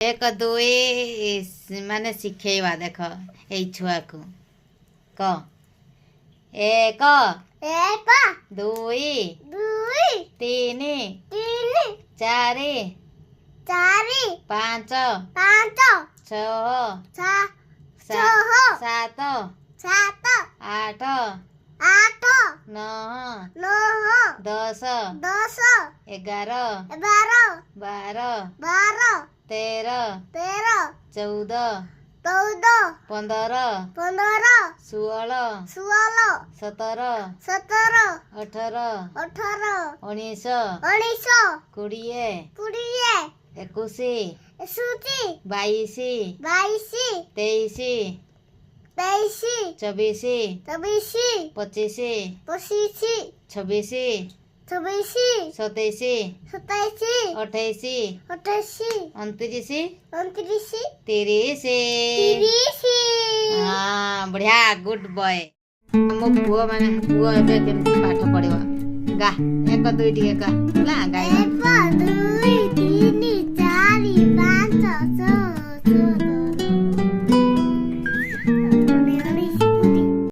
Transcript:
एक दुई माने शिखेवा देख ए छुआ को क एक एक दुई दुई तीन तीन चारि चारि पाँच पाँच छः छः सात सात आठ आठ नौ नौ 10 दस 11 बारह 12 बारह 13 तेरह 14 चौदह 15 पंद्रह 16 सोलह 17 सत्रह 18 अठारह 19 उन्नीस 20 बीस 21 इक्कीस 22 बाईस 23 तेईस 24 चौबीस 25 पच्चीस 26 छब्बीस 27 सत्ताईस 28 अट्ठाईस 29 उनतीस 30 तीस हाँ बढ़िया गुड बॉय मो पुओ माने पुओ एबे केमती पाठ पढ़िबो गा एक दुई टिके गा ला गाई एक दुई तीन